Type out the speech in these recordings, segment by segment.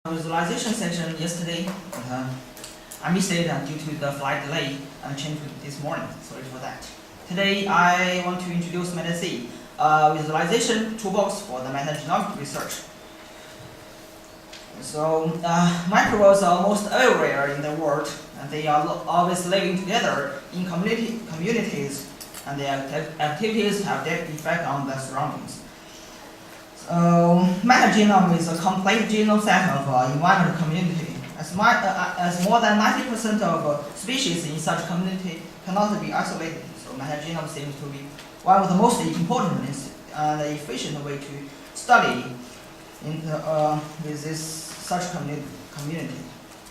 Visualization session yesterday. I missed it due to the flight delay and changed it this morning. Sorry for that. Today I want to introduce MetaSee, a visualization toolbox for the metagenomic research. So microbes are almost everywhere in the world, and they are always living together in communities, and their activities have direct effect on the surroundings. So metagenome is a complete genome set of environmental community. As more than 90% of species in such community cannot be isolated, so metagenome seems to be one of the most important and efficient way to study with such community.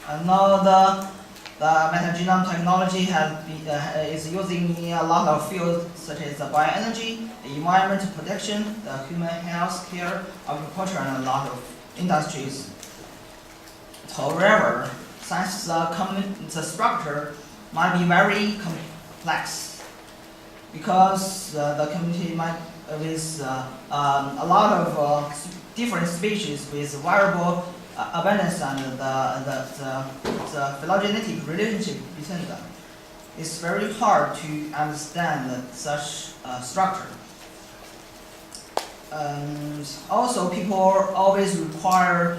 And now the metagenome technology is using in a lot of fields such as bioenergy, the environment protection, the human health care, agriculture, and a lot of industries. However, since the structure might be very complex, because the community might with a lot of different species with variable abundance and the phylogenetic relationship between them. It's very hard to understand such structure. Also, people always require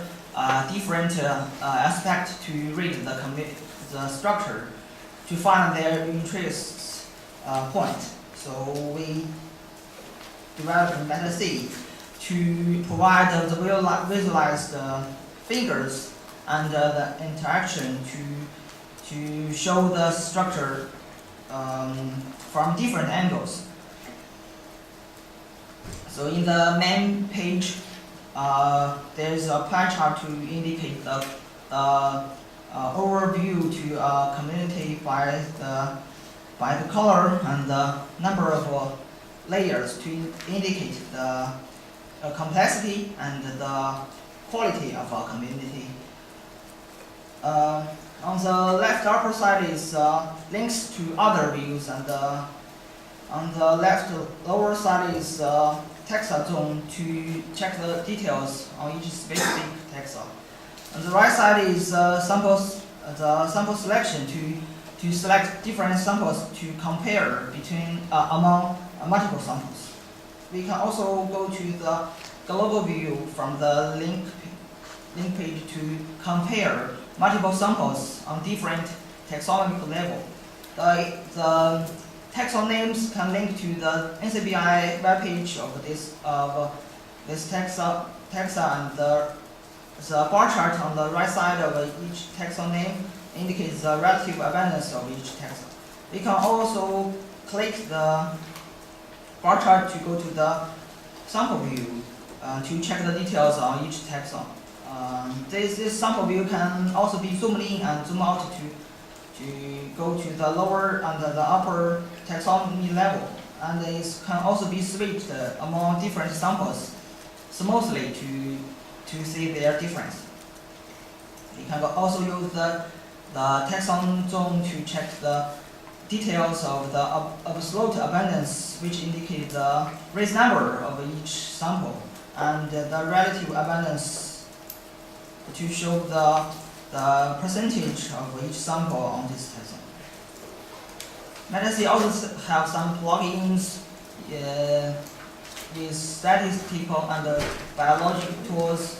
different aspects to read the structure to find their interest point. So we developed MetaSee to provide the visualized figures and the interaction to show the structure from different angles. So in the main page, there is a pie chart to indicate the overview to a community by the color and the number of layers to indicate the complexity and the quality of our community. On the left upper side is links to other views, and on the left lower side is taxa zone to check the details on each specific taxa. On the right side is the sample selection to select different samples to compare among multiple samples. We can also go to the global view from the link page to compare multiple samples on different taxonomic level. The taxon names can link to the NCBI webpage of this taxa, and the bar chart on the right side of each taxon name indicates the relative abundance of each taxon. We can also click the bar chart to go to the sample view to check the details on each taxon. This sample view can also be zoomed in and zoomed out to go to the lower and the upper taxonomy level, and it can also be switched among different samples smoothly to see their difference. We can also use the taxon zone to check the details of the absolute abundance, which indicate the raised number of each sample, and the relative abundance to show the percentage of each sample on this taxon. MetaSee also have some plugins with statistical and biological tools.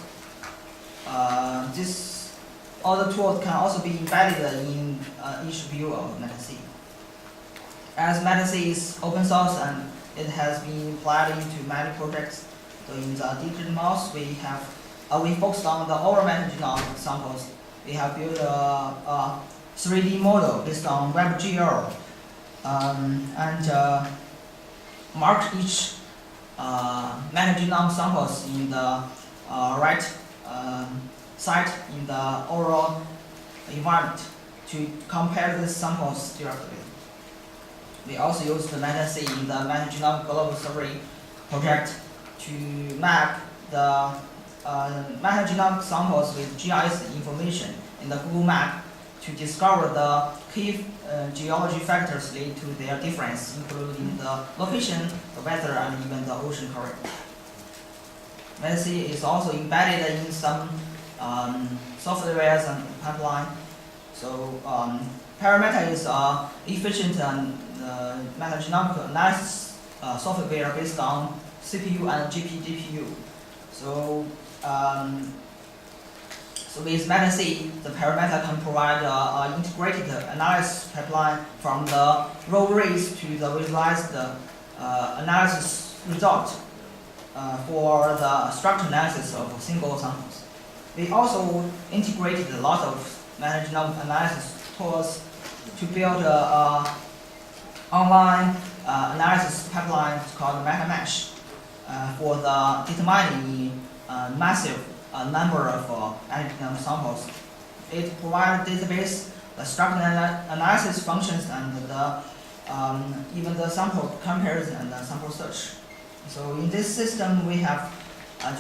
All the tools can also be embedded in each view of MetaSee. As MetaSee is open source and it has been applied into many projects, so in the digital mouse we focused on the oral metagenome samples. We have built a 3D model based on WebGL and marked each metagenome samples in the right site in the oral environment to compare the samples directly. We also used the MetaSee in the metagenome global survey project to map the metagenomic samples with GIS information in the Google map to discover the key geology factors lead to their difference, including the location, the weather, and even the ocean current. MetaSee is also embedded in some softwares and pipeline. So Parameta is efficient and metagenomic analysis software based on CPU and GPU. So with MetaSee, the Parameta can provide an integrated analysis pipeline from the raw rates to the visualized analysis result for the structure analysis of single samples. We also integrated a lot of metagenomic analysis tools to build an online analysis pipeline called MetaMesh for the determining massive number of antigen samples. It provides database, the structure analysis functions, and even the sample comparison and the sample search. So in this system, we have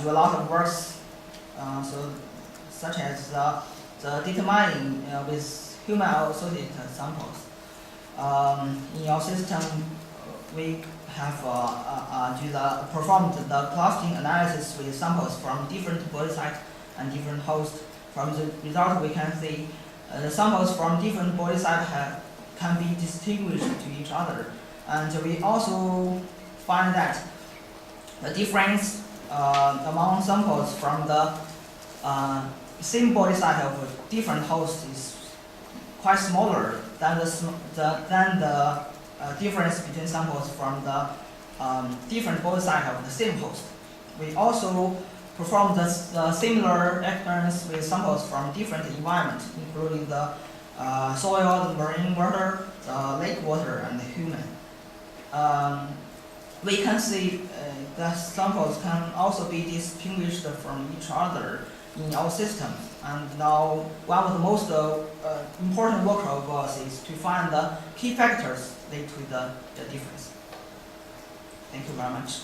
do a lot of works, such as the determining with human associated samples. In our system, we have performed the clustering analysis with samples from different body sites and different hosts. From the result, we can see the samples from different body sites can be distinguished to each other. And we also find that the difference among samples from the same body site of different hosts is quite smaller than the difference between samples from the different body site of the same host. We also perform the similar experiments with samples from different environments, including the soil, the marine water, the lake water, and the human. We can see the samples can also be distinguished from each other in our system. And now, one of the most important work of us is to find the key factors lead to the difference. Thank you very much.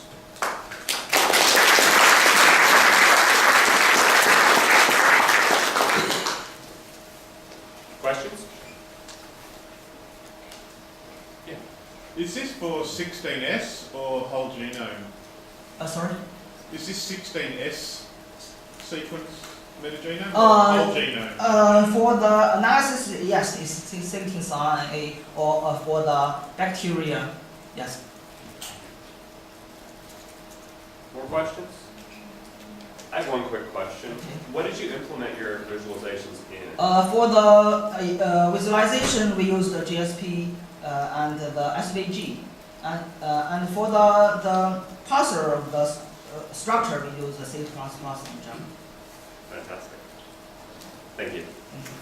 Questions? Yeah. Is this for 16S or whole genome? Sorry? Is this 16S sequence metagenome or Uh, whole genome? For the analysis, yes, it's 16 RNA, or for the bacteria, yes. More questions? I have one quick question. Okay. What did you implement your visualizations in? For the visualization, we use the GSP and the SVG. And for the parser of the structure, we use the C++ in Java. Fantastic. Thank you. Thank you.